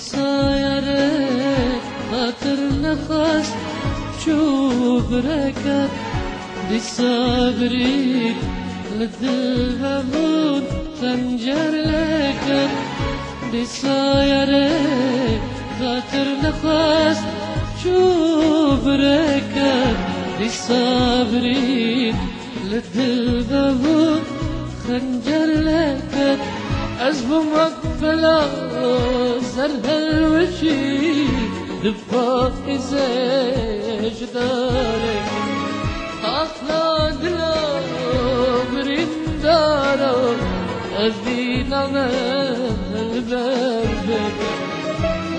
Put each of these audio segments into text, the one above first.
سایره خاطر نخواست شوف ركب دي صبري للدل همون خنجر لكن دي سایره خاطر نخواست شوف ركب دي صبري للدل همون خنجر لكن أزبمك بلا زرها الوشي دفاق إزاج دارك أخلاق لا برين دارك أذينا من بربك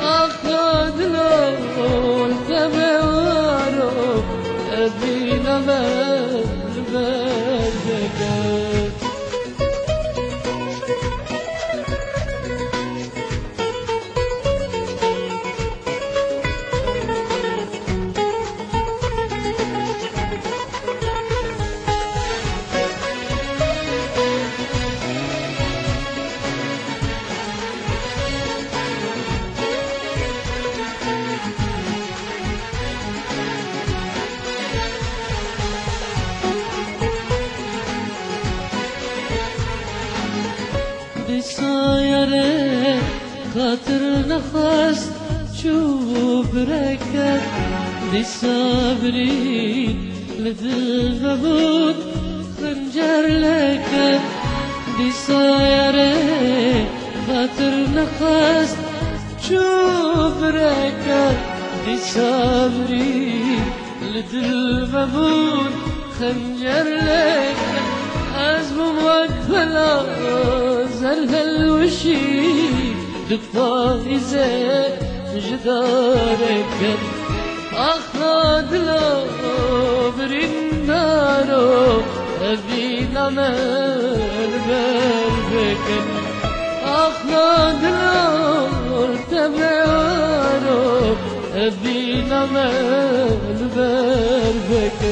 أخلاق لا التمارك أذينا من بربك سایره خاطر نخواست شوف ركب دي صبري لدل غبود خنجر لكب دي سایره خاطر نخواست شوف ركب دي صبري لدل غبود خنجر لكب أزمم وقفلا زرها الوشي دفاع إذا جدارك أخذ لا برين دارو أبينا من بربك أخذ لا ارتبارو أبينا من بربك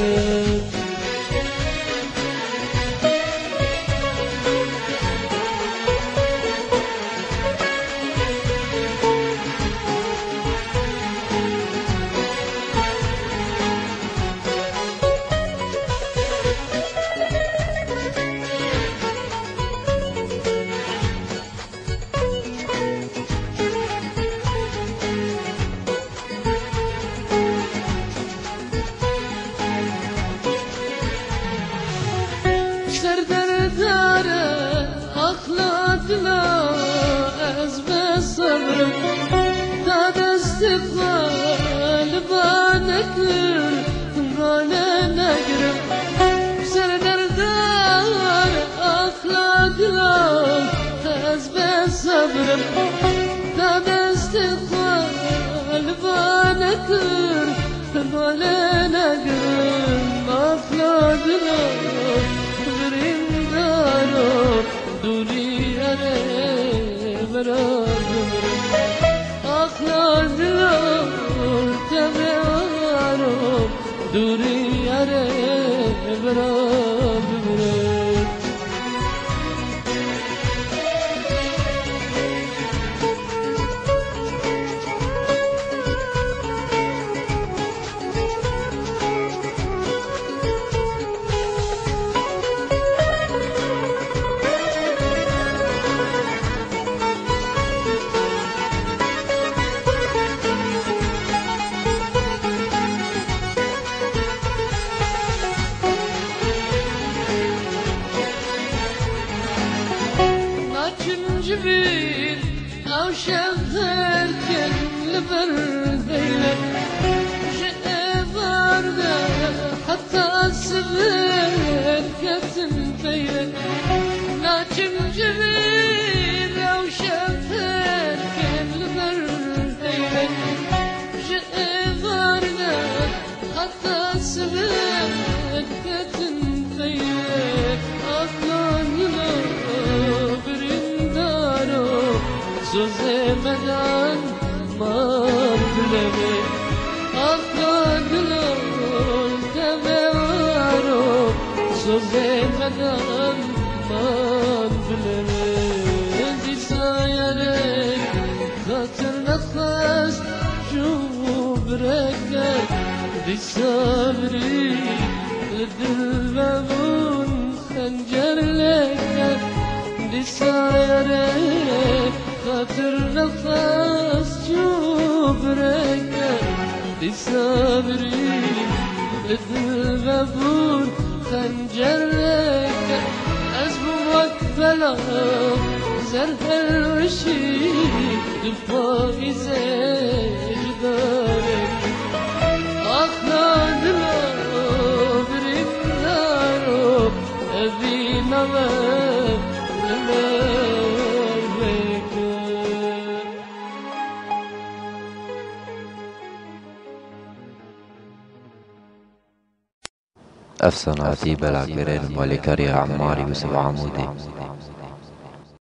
أخلاقنا أزمة صبر تدست قلبانك غانا نقرب سردر دار أخلاقنا أزمة صبر تدست قلبانك غانا نقرب أخلاقنا غرين دارو دوني أنا برابر أخلاق الأمور تبعارو دوني أنا برابر جبين أو شغل كل برديلة جئ باردة حتى السبيل كتن فيلة ناجم جبين أو شغل كل برديلة جئ باردة حتى السبيل كتن فيلة سوزه مدان مار بلمه أفكار دلول تبعارو سوزه مدان مار بلمه دي سایره خاطر بركة دي صبري للدل مبون خنجر لك دي سايرة خاطر نفس شو بركة دي صبري للدل مبون خنجر لك أزمك بلا زرح الرشيد الفائزة جدارك أخنا دلو برينارو أبي نواب لمالك أفساناتی بلاکبرین مالکاری عماری و سبع عمودی